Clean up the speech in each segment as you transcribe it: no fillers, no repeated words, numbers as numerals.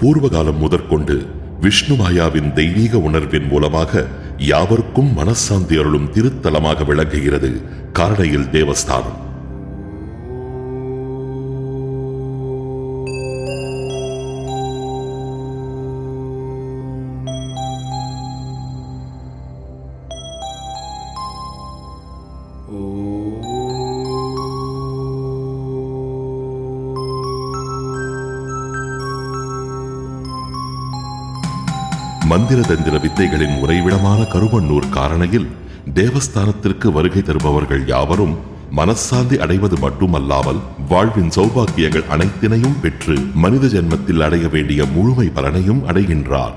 பூர்வகாலம் முதற்கொண்டு விஷ்ணு மாயாவின் தெய்வீக உணர்வின் மூலமாக யாவருக்கும் மனசாந்தி அருளும் திருத்தலமாக விளங்குகிறது காரணையில் தேவஸ்தானம். மந்திர தந்திர வித்தைகளின் உறைவிடமான கருவண்ணூர் காரணையில் தேவஸ்தானத்திற்கு வருகை தருபவர்கள் யாவரும் மனசாந்தி அடைவது மட்டுமல்லாமல் வாழ்வின் சௌபாக்கியங்கள் அனைத்தினையும் பெற்று மனித ஜென்மத்தில் அடைய வேண்டிய முழுமை பலனையும் அடைகின்றார்.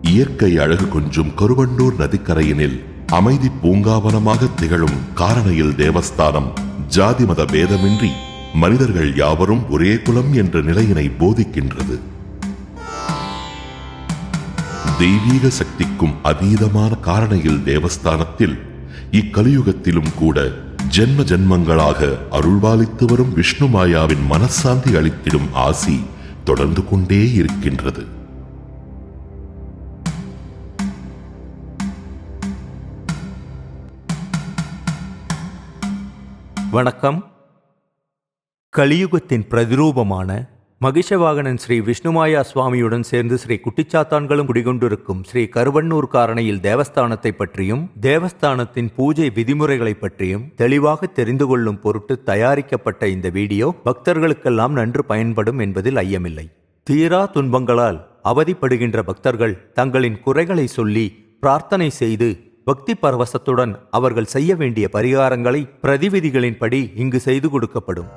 இயற்கை அழகு கொஞ்சும் கருவண்ணூர் நதிக்கரையினில் அமைதி பூங்காவனமாக திகழும் காரணையில் தேவஸ்தானம் ஜாதி மத பேதமின்றி மனிதர்கள் யாவரும் ஒரே குலம் என்ற நிலையினை போதிக்கின்றது. தெய்வீக சக்திக்கும் அதீதமான காரணையில் தேவஸ்தானத்தில் இக்கலியுகத்திலும் கூட ஜென்ம ஜென்மங்களாக அருள்பாலித்து வரும் விஷ்ணு மாயாவின் மனசாந்தி அளித்திடும் ஆசி தொடர்ந்து கொண்டே இருக்கின்றது. வணக்கம். கலியுகத்தின் பிரதிரூபமான மகிஷவாகனன் ஸ்ரீ விஷ்ணுமாயா சுவாமியுடன் சேர்ந்து ஸ்ரீ குட்டிச்சாத்தான்களும் குடிகொண்டிருக்கும் ஸ்ரீ கருவண்ணூர் காரணையில் தேவஸ்தானத்தை பற்றியும் தேவஸ்தானத்தின் பூஜை விதிமுறைகளை பற்றியும் தெளிவாக தெரிந்து கொள்ளும் பொருட்டு தயாரிக்கப்பட்ட இந்த வீடியோ பக்தர்களுக்கெல்லாம் நன்று பயன்படும் என்பதில் ஐயமில்லை. தீரா துன்பங்களால் அவதிப்படுகின்ற பக்தர்கள் தங்களின் குறைகளை சொல்லி பிரார்த்தனை செய்து பக்தி பரவசத்துடன் அவர்கள் செய்ய வேண்டிய பரிகாரங்களை பிரதிவிதிகளின்படி இங்கு செய்து கொடுக்கப்படும்.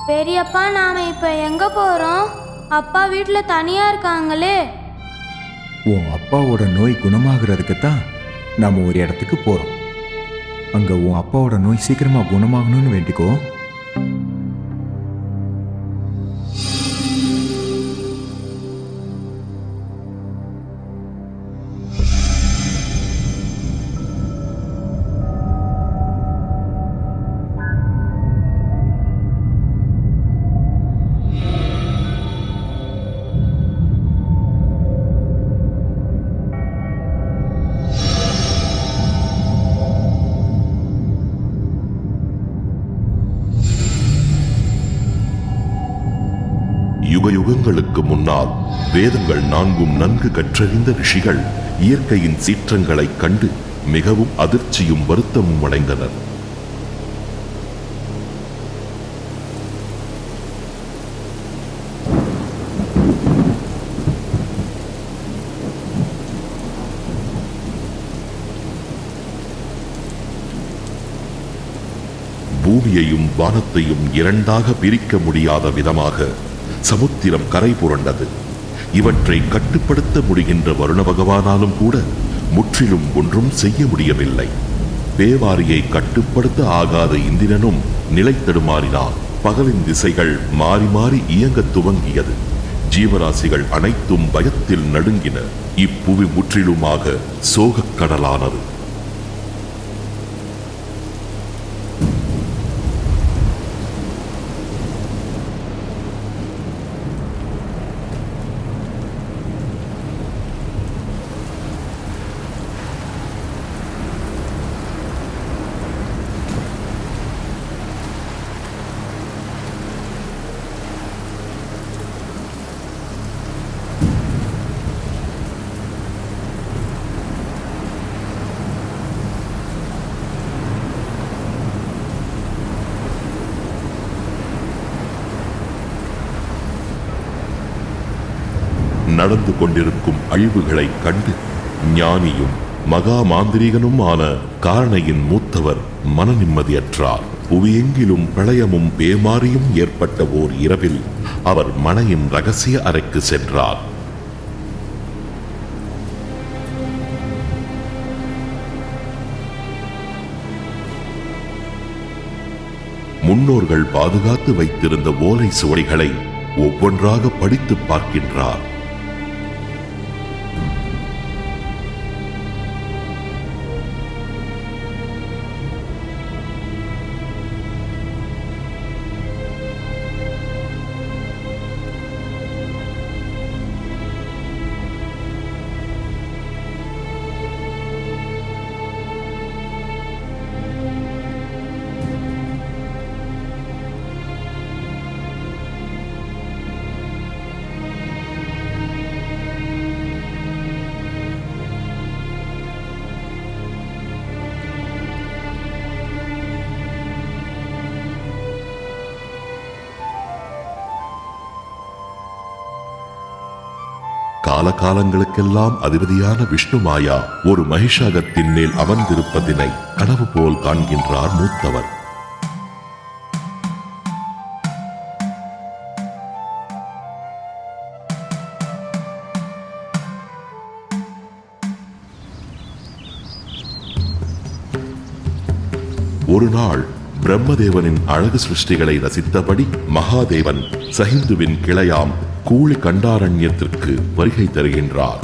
பெரியப்பா, நாம இப்ப எங்க போறோம்? அப்பா வீட்டுல தனியா இருக்காங்களே. உன் அப்பாவோட நோய் குணமாகிறதுக்கு தான் நாம ஒரு இடத்துக்கு போறோம். அங்க உன் அப்பாவோட நோய் சீக்கிரமா குணமாகணும்னு வேண்டிக்கோ. யுகயுகங்களுக்கு முன்னால் வேதங்கள் நான்கும் நன்கு கற்றறிந்த ரிஷிகள் இயற்கையின் சீற்றங்களைக் கண்டு மிகவும் அதிர்ச்சியும் வருத்தமும் அடைந்தனர். பூமியையும் வானத்தையும் இரண்டாக பிரிக்க முடியாத விதமாக சமுத்திரம் கரை புரண்டது. இவற்றை கட்டுப்படுத்த முடிகின்ற வருண பகவானாலும் கூட முற்றிலும் ஒன்றும் செய்ய முடியவில்லை. பேவாரியை கட்டுப்படுத்த ஆகாத இந்திரனும் நிலை தடுமாறினார். பகலின் திசைகள் மாறி மாறி இயங்க துவங்கியது. ஜீவராசிகள் அனைத்தும் பயத்தில் நடுங்கின. இப்புவி முற்றிலுமாக சோகக் கடலானது. நடந்து கொண்டிருக்கும் அழிவுகளை கண்டு ஞானியும் மகா மாந்திரிகனும் ஆன காரணையின் மூத்தவர் மன நிம்மதியற்றார். புவியெங்கிலும் பிரளயமும் பேமாரியும் ஏற்பட்ட ஓர் இரவில் அவர் மனையின் ரகசிய அறைக்கு சென்றார். முன்னோர்கள் பாதுகாத்து வைத்திருந்த ஓலை சுவடிகளை ஒவ்வொன்றாக படித்து பார்க்கின்றார். காலகாலங்களுக்கெல்லாம் அதிபதியான விஷ்ணு மாயா ஒரு மகிஷாகத்தின் மேல் அமர்ந்திருப்பதினை கனவு போல் காண்கின்றார் மூத்தவர். ஒரு நாள் பிரம்மதேவனின் அழகு சிருஷ்டிகளை ரசித்தபடி மகாதேவன் சஹிந்துவின் கிளையாம் கூலி கண்டாரண்யத்திற்கு வருகை தருகின்றார்.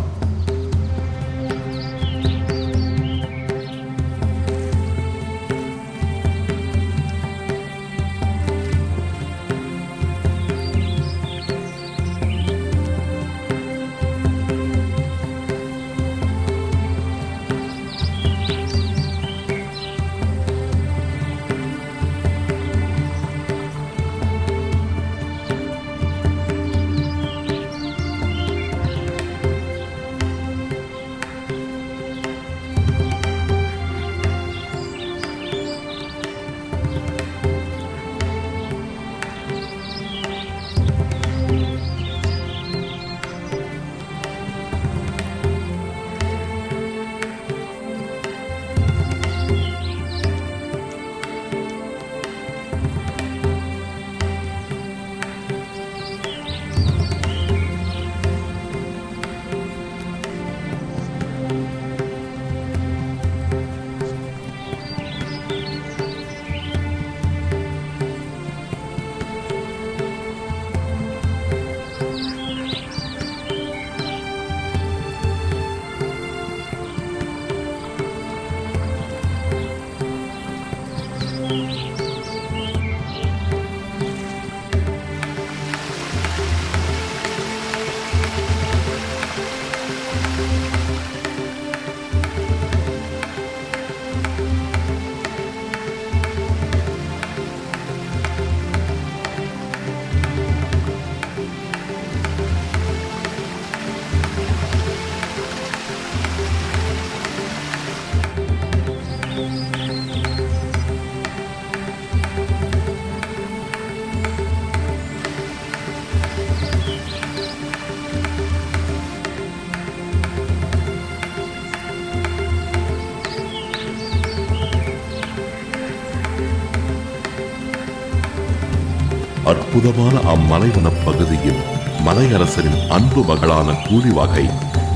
அற்புதமான அம்மலைவனப் பகுதியில் மலையரசரின் அன்பு மகளான கூலிவாகை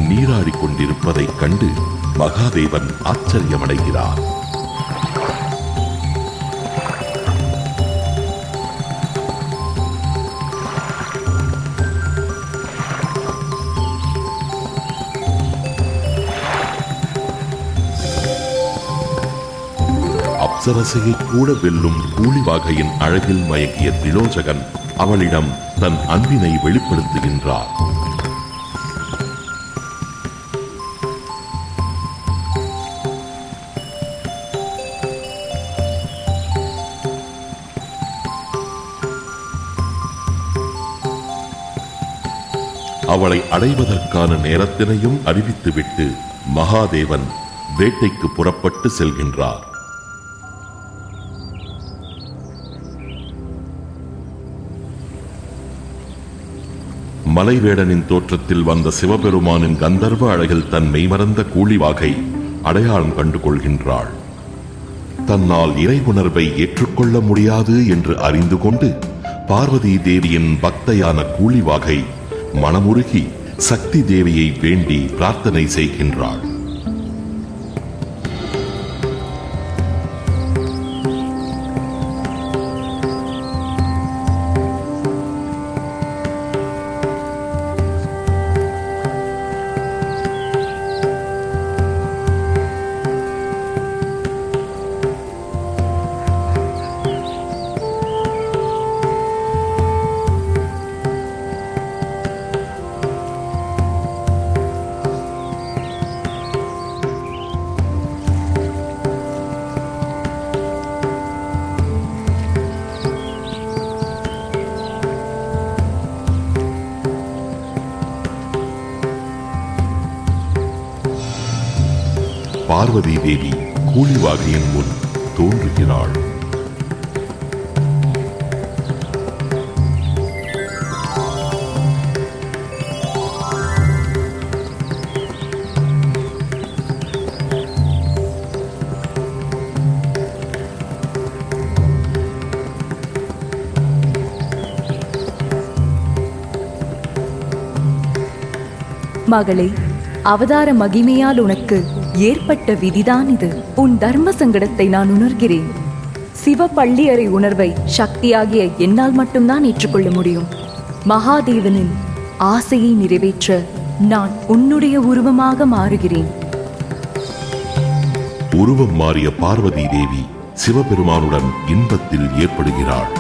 நீராடிக் கொண்டிருப்பதைக் கண்டு மகாதேவன் ஆச்சரியமடைகிறார். அப்சரசையை கூட வெல்லும் கூலிவாகையின் அழகில் மயங்கிய திலோஜகன் அவளிடம் தன் அன்பினை வெளிப்படுத்துகின்றார். அவளை அடைவதற்கான நேரத்தினையும் அறிவித்துவிட்டு மகாதேவன் வேட்டைக்கு புறப்பட்டு செல்கின்றார். மலைவேடனின் தோற்றத்தில் வந்த சிவபெருமானின் கந்தர்வ அழகில் தன் மெய்மறந்த கூலிவாகை அடையாளம் கண்டு கொள்கின்றாள். தன்னால் இறை உணர்வை ஏற்றுக்கொள்ள முடியாது என்று அறிந்து கொண்டு பார்வதி தேவியின் பக்தையான கூலிவாகை மனமுருகி சக்தி தேவியை வேண்டி பிரார்த்தனை செய்கின்றாள். பார்வதி தேவி கூலிவாகையின் முன் தோன்றுகிறாள். மகளே, அவதார மகிமையால் உனக்கு ஏற்பட்ட விதிதான் இது. உன் தர்ம சங்கடத்தை நான் உணர்கிறேன். சிவ பள்ளியறை உணர்வை சக்தியாகிய என்னால் மட்டும்தான் ஏற்றுக்கொள்ள முடியும். மகாதேவனின் ஆசையை நிறைவேற்ற நான் உன்னுடைய உருவமாக மாறுகிறேன். உருவம் மாறிய பார்வதி தேவி சிவபெருமானுடன் இன்பத்தில் ஏற்படுகிறாள்.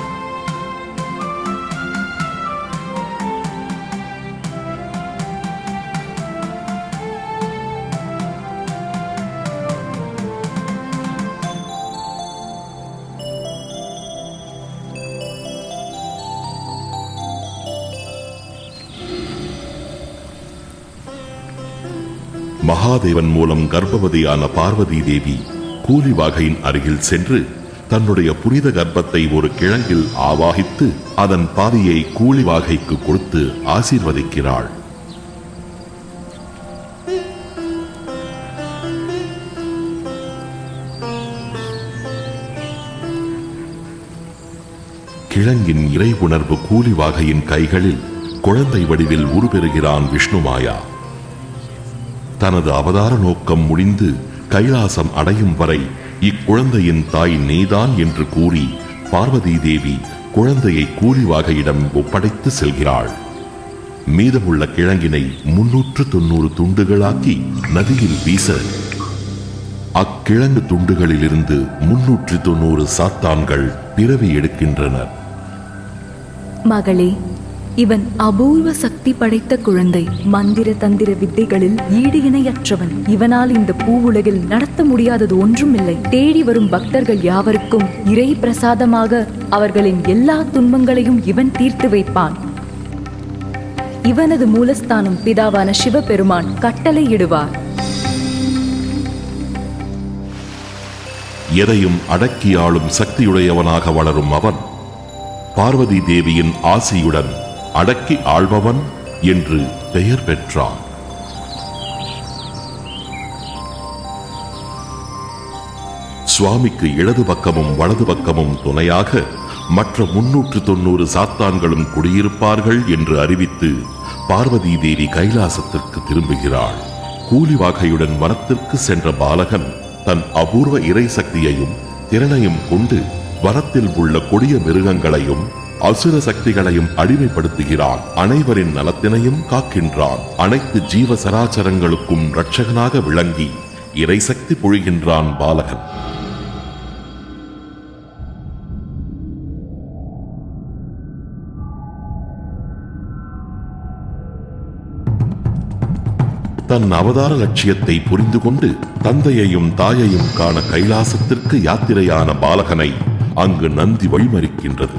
மகாதேவன் மூலம் கர்ப்பவதியான பார்வதி தேவி கூலிவாகையின் அருகில் சென்று தன்னுடைய புனித கர்ப்பத்தை ஒரு கிழங்கில் ஆவாகித்து அதன் பாதியை கூலிவாகைக்கு கொடுத்து ஆசீர்வதிக்கிறாள். கிழங்கின் இறை உணர்வு கூலிவாகையின் கைகளில் குழந்தை வடிவில் உருப்பெறுகிறான் விஷ்ணுமாயா. தனது அவதார நோக்கம் முடிந்து கைலாசம் அடையும் வரை இக்குழந்தையின் தாய் நீதான் என்று கூறி பார்வதி தேவி குழந்தையை கூலிவாகையிடம் ஒப்படைத்து செல்கிறாள். மீதமுள்ள கிழங்கினை 390 துண்டுகளாக்கி நதியில் வீச அக்கிழங்கு துண்டுகளிலிருந்து 390 சாத்தான்கள் பிறவி எடுக்கின்றனர். மகளே, இவன் அபூர்வ சக்தி படைத்த குழந்தை. மந்திர தந்திர வித்தைகளில் ஈடு இணையற்றவன். இவனால் இந்த பூவுலகில் நடத்த முடியாதது ஒன்றுமில்லை. தேடி வரும் பக்தர்கள் யாவருக்கும் இறை பிரசாதமாக அவர்களின் எல்லா துன்பங்களையும் இவன் தீர்த்து வைப்பான். இவனது மூலஸ்தானம் பிதாவான சிவபெருமான் கட்டளையிடுவார். எதையும் அடக்கியாளும் சக்தியுடையவனாக வளரும் அவன் பார்வதி தேவியின் ஆசியுடன் அடக்கி ஆள்பவன் என்று பெயர் பெற்றான். சுவாமிக்கு இடது பக்கமும் வலது பக்கமும் துணையாக மற்ற 390 சாத்தான்களும் குடியிருப்பார்கள் என்று அறிவித்து பார்வதி தேவி கைலாசத்திற்கு திரும்புகிறாள். கூலிவாகையுடன் வனத்திற்கு சென்ற பாலகன் தன் அபூர்வ இறை சக்தியையும் திறனையும் கொண்டு வனத்தில் உள்ள கொடிய மிருகங்களையும் அசுர சக்திகளையும் அடிமைப்படுத்துகிறான். அனைவரின் நலத்தினையும் காக்கின்றான். அனைத்து ஜீவ சராச்சரங்களுக்கும் இரட்சகனாக விளங்கி இறைசக்தி பொழிகின்றான் பாலகன். தன் அவதார லட்சியத்தை புரிந்து கொண்டு தந்தையையும் தாயையும் காண கைலாசத்திற்கு யாத்திரையான பாலகனை அங்கு நந்தி வழிமறிக்கின்றது.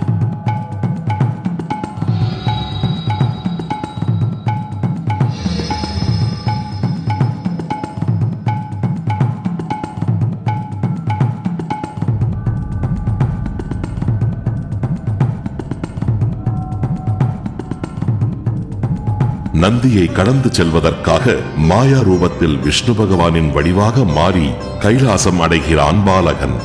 நந்தியை கடந்து செல்வதற்காக மாயா ரூபத்தில் விஷ்ணு பகவானின் வடிவாக மாறி கைலாசம் அடைகிறான் பாலகன்.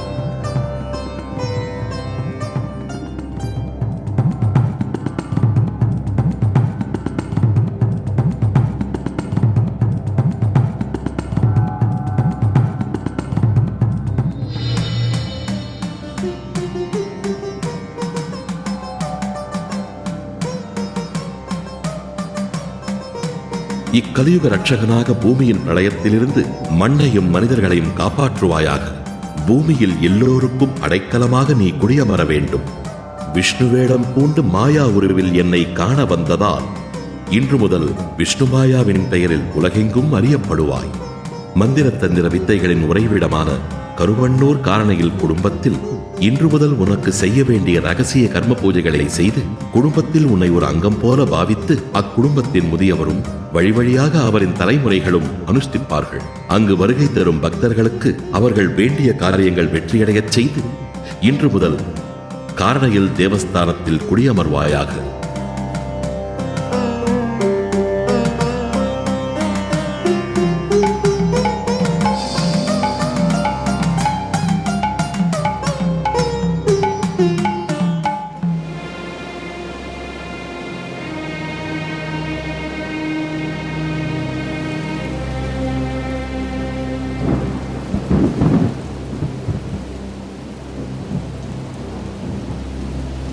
இக்கலியுக ரட்சகனாக பூமியின் பிரளயத்திலிருந்து மண்ணையும் மனிதர்களையும் காப்பாற்றுவாயாக. பூமியில் எல்லோருக்கும் அடைக்கலமாக நீ குடியமர வேண்டும். விஷ்ணு வேடம் பூண்டு மாயா உருவில் என்னை காண வந்ததால் இன்று முதல் விஷ்ணுமாயாவின் பெயரில் உலகெங்கும் அறியப்படுவாய். மந்திர தந்திர வித்தைகளின் உறைவிடமான கருவண்ணூர் காரணையில் குடும்பத்தில் இன்று முதல் உனக்கு செய்ய வேண்டிய ரகசிய கர்ம பூஜைகளை செய்து குடும்பத்தில் உன்னை ஒரு அங்கம் போல பாவித்து அக்குடும்பத்தின் முதியவரும் வழி வழியாக அவரின் தலைமுறைகளும் அனுஷ்டிப்பார்கள். அங்கு வருகை தரும் பக்தர்களுக்கு அவர்கள் வேண்டிய காரியங்கள் வெற்றியடையச் செய்து இன்று முதல் காரணையில் தேவஸ்தானத்தில் குடியமர்வாயாக.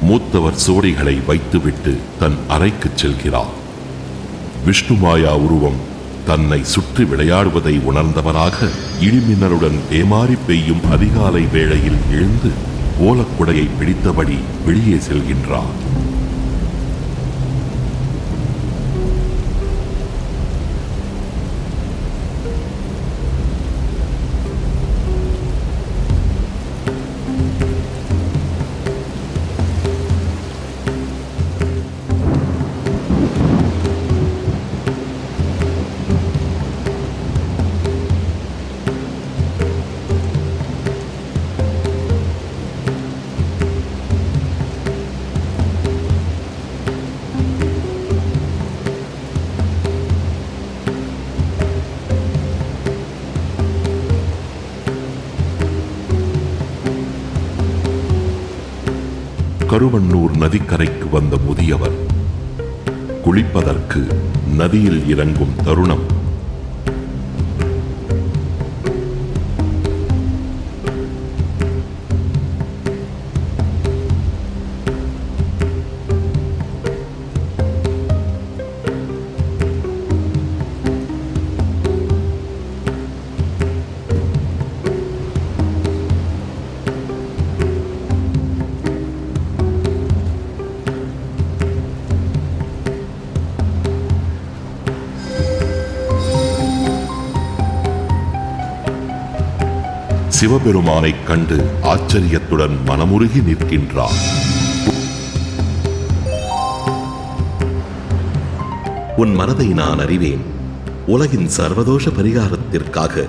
மூத்தவர் சுவடிகளை வைத்துவிட்டு தன் அறைக்குச் செல்கிறார். விஷ்ணுமாயா உருவம் தன்னை சுற்றி விளையாடுவதை உணர்ந்தவராக இடிமின்னலுடன் ஏமாறி பெய்யும் அதிகாலை வேளையில் எழுந்து ஓலக்குடையை பிடித்தபடி வெளியே செல்கின்றார். கருவண்ணூர் நதிக்கரைக்கு வந்த முதியவர் குளிப்பதற்கு நதியில் இறங்கும் தருணம் சிவபெருமானைக் கண்டு ஆச்சரியத்துடன் மனமுருகி நிற்கின்றார். உன் மனதை நான் அறிவேன். உலகின் சர்வதோஷ பரிகாரத்திற்காக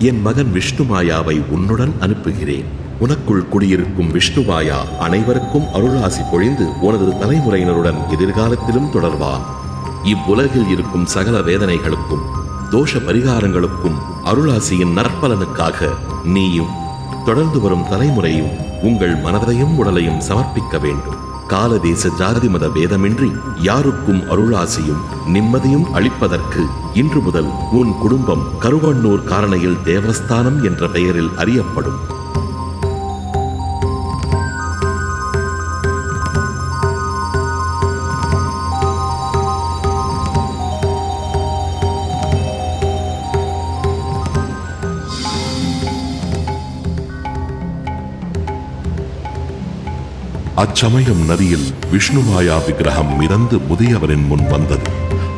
என் மகன் விஷ்ணுமாயாவை உன்னுடன் அனுப்புகிறேன். உனக்குள் குடியிருக்கும் விஷ்ணுமாயா அனைவருக்கும் அருளாசி பொழிந்து உனது தலைமுறையினருடன் எதிர்காலத்திலும் தொடர்வான். இவ்வுலகில் இருக்கும் சகல வேதனைகளுக்கும் தோஷ பரிகாரங்களுக்கும் அருளாசியின் நற்பலனுக்காக நீயும் தொடர்ந்து வரும் தலைமுறையும் உங்கள் மனதையும் உடலையும் சமர்ப்பிக்க வேண்டும். காலதேச ஜாதி மத பேதமின்றி யாருக்கும் அருளாசியும் நிம்மதியும் அளிப்பதற்கு இன்று முதல் உன் குடும்பம் கருவண்ணூர் காரணையில் தேவஸ்தானம் என்ற பெயரில் அறியப்படும். அச்சமயம் நதியில் விஷ்ணுமாயா விக்கிரகம் மிதந்து முதியவரின் முன் வந்தது.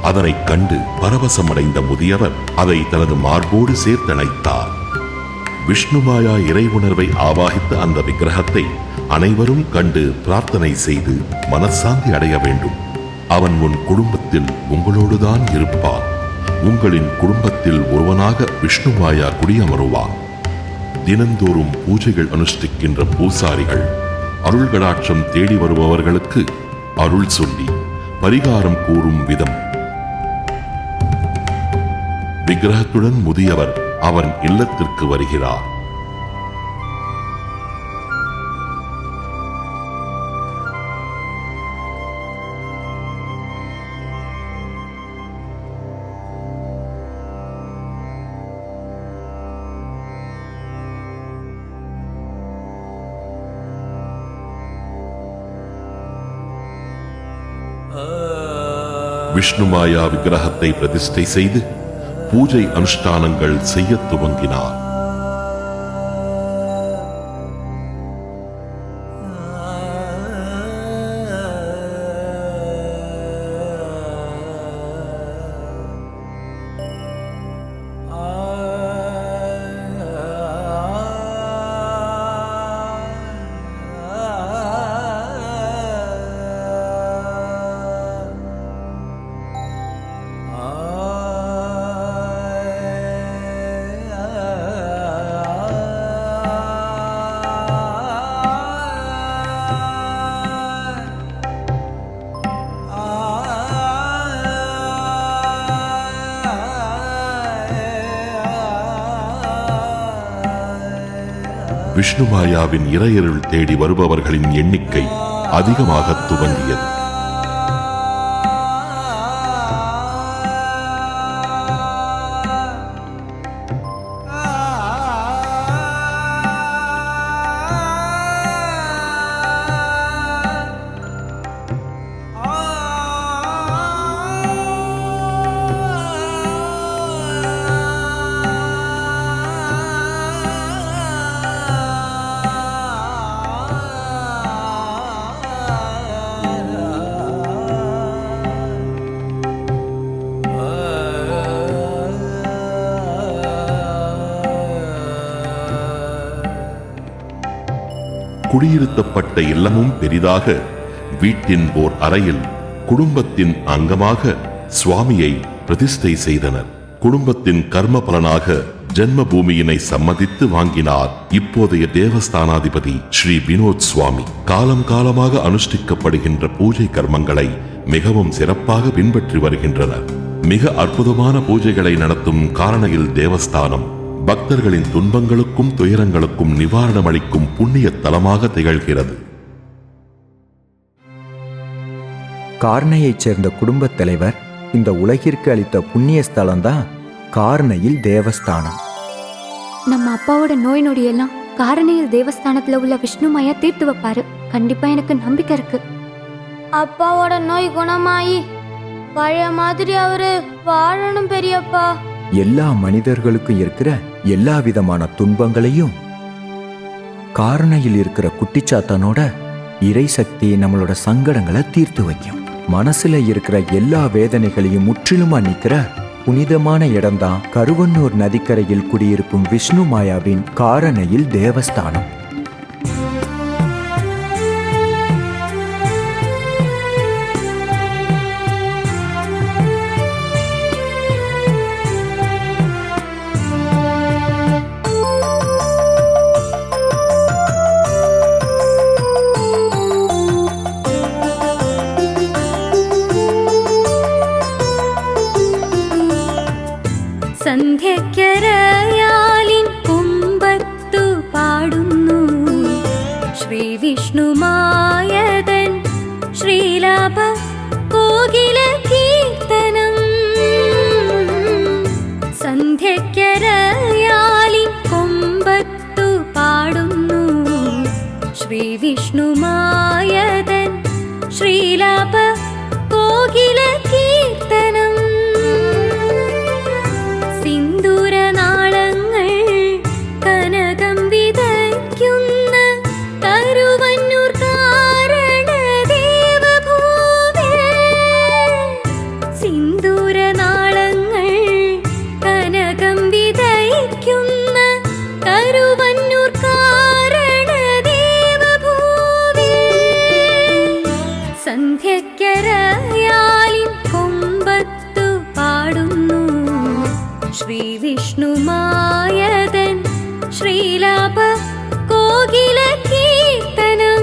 அதனைக் கண்டு பரவசமடைந்த முதியவர் அதை தனது மார்போடு சேர்த்தணைத்தார். விஷ்ணுமாயா இறை உணர்வை ஆவாகித்த அந்த விக்கிரகத்தை அனைவரும் கண்டு பிரார்த்தனை செய்து மனசாந்தி அடைய வேண்டும். அவன் உன் குடும்பத்தில் உங்களோடுதான் இருப்பான். உங்களின் குடும்பத்தில் ஒருவனாக விஷ்ணுமாயா குடியமருவான். தினந்தோறும் பூஜைகள் அனுஷ்டிக்கின்ற பூசாரிகள் அருள்கடாட்சம் தேடி வருபவர்களுக்கு அருள் சொல்லி பரிகாரம் கூறும் விதம். விக்கிரகத்துடன் முதியவர் அவன் இல்லத்திற்கு வருகிறார். விஷ்ணுமாயா விக்கிரகத்தை பிரதிஷ்டை செய்து பூஜை அனுஷ்டானங்கள் செய்ய துவங்கினார். விஷ்ணுமாயாவின் இறையருள் தேடி வருபவர்களின் எண்ணிக்கை அதிகமாக துவங்கியது. குடியிருத்தப்பட்ட இல்லமும் பெரிதாக, வீட்டின் ஓர் அறையில் குடும்பத்தின் அங்கமாக சுவாமியை பிரதிஷ்டை செய்தனர். குடும்பத்தின் கர்ம பலனாக ஜென்ம பூமியினை சம்மதித்து வாங்கினார் இப்போதைய தேவஸ்தானாதிபதி ஸ்ரீ வினோத் சுவாமி. காலம் காலமாக அனுஷ்டிக்கப்படுகின்ற பூஜை கர்மங்களை மிகவும் சிறப்பாக பின்பற்றி வருகின்றனர். மிக அற்புதமான பூஜைகளை நடத்தும் காரணையில் தேவஸ்தானம் பக்தர்களின் துன்பங்களுக்கும் துயரங்களுக்கும் நிவாரணம் அளிக்கும் புண்ணிய தலமாக திகழ்கிறது. கார்ணையைச் சேர்ந்த குடும்பத் தலைவர் இந்த உலகிற்கு அளித்த புண்ணிய ஸ்தலம்தான் கார்ணையில் தேவஸ்தானம். நம்ம அப்பாவோட நோய் நொடியெல்லாம் காரணையில் தேவஸ்தானத்துல உள்ள விஷ்ணுமாயா தீர்த்து வைப்பாரு. கண்டிப்பா எனக்கு நம்பிக்கை இருக்கு. அப்பாவோட நோய் குணமாயி பழைய மாதிரி அவரு வாழணும் பெரியப்பா. எல்லா மனிதர்களுக்கும் இருக்கிற எல்லா விதமான துன்பங்களையும் காரணையில் இருக்கிற குட்டிச்சாத்தானோட இறை சக்தி நம்மளோட சங்கடங்களை தீர்த்து வைக்கும். மனசுல இருக்கிற எல்லா வேதனைகளையும் முற்றிலுமா நிக்கிற புனிதமான இடம்தான் கருவன்னூர் நதிக்கரையில் குடியிருக்கும் விஷ்ணு மாயாவின் காரணையில் தேவஸ்தானம். സന്ധ്യക്കരയാലിൻ കുമ്പത്തു പാടുന്നു ശ്രീ വിഷ്ണുമായതൻ ശ്രീലാഭ കോകില കീർത്തനം. സന്ധ്യക്കരയാലിൻ കുമ്പത്തു പാടുന്നു ശ്രീ വിഷ്ണുമായതൻ ശ്രീലാഭ കോകില കീർത്തനം. സിന്ദൂരനാളങ്ങൾ കനകം വിതയ്ക്കുന്ന കരുവന്നൂർ കാരണദേവഭൂമി. സിന്ദൂരനാളങ്ങൾ കനകം വിതയ്ക്കുന്ന കരുവന്നൂർ കാരണദേവഭൂമി. സന്ധ്യക്കരയാലിൻ കൊമ്പത്തു പാടുന്നു ശ്രീ വിഷ്ണുമായതൻ ശ്രീലാഭ കോകില കീർത്തനം.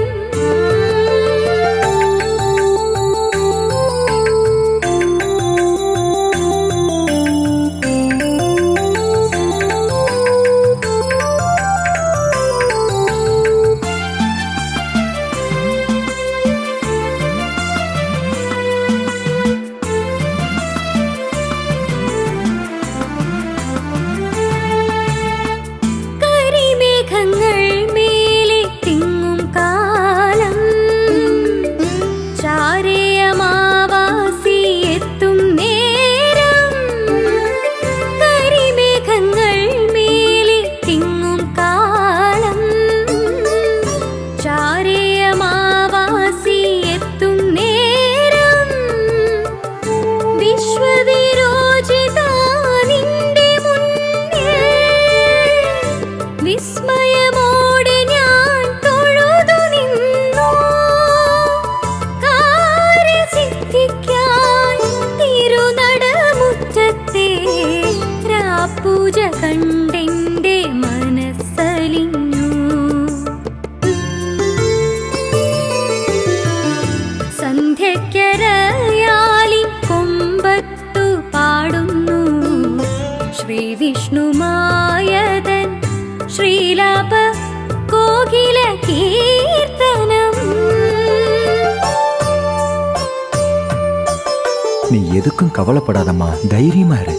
நீ எதுக்கும் கவலைப்படாதம்மா, தைரியமா இரு.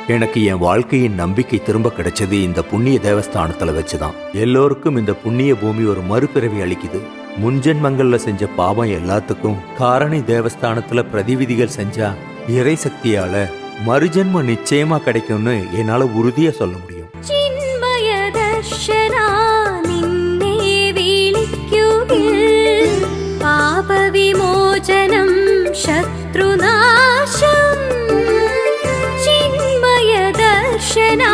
எனக்கு என் வாழ்க்கையின் நம்பிக்கை திரும்ப கிடைச்சது இந்த புண்ணிய தேவஸ்தானத்துல வச்சுதான். எல்லோருக்கும் இந்த புண்ணிய பூமி ஒரு மறுபிறவி அளிக்குது. முன்ஜென்மங்கள்ல செஞ்ச பாவம் எல்லாத்துக்கும் காரணி தேவஸ்தானத்துல பிரதிவிதிகள் செஞ்சா இறை சக்தியால மறுஜென்மம் நிச்சயமா கிடைக்கும்னு என்னால உறுதியா சொல்ல முடியும். പാപവിമോചനം ശത്രുനാശം ചിന്മയദർശനാ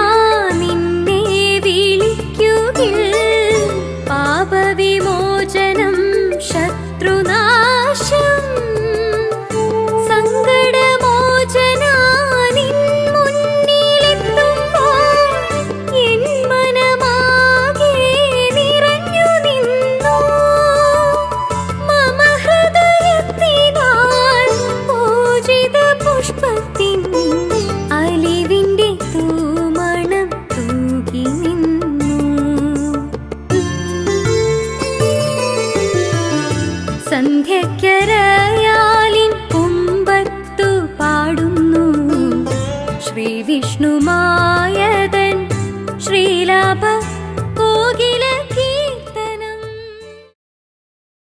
നിന്നെ വിളിക്കുകിൽ പാപവിമോചനം ശത്രുനാശം സങ്കടമോചനാ നിൻ മുന്നിലെത്തുമ്പോൾ എൻ മനമാകെ നിറഞ്ഞു നിന്നു മമ ഹൃദയത്തിനാൽ പൂജിത പുഷ്പത്തിൻ അലിവിന്റെ തൂമണം തൂകി നിന്നു സന്ധ്യക്കരയാലിൻ കുമ്പത്തു പാടുന്നു ശ്രീ വിഷ്ണുമായതൻ ശ്രീലാഭ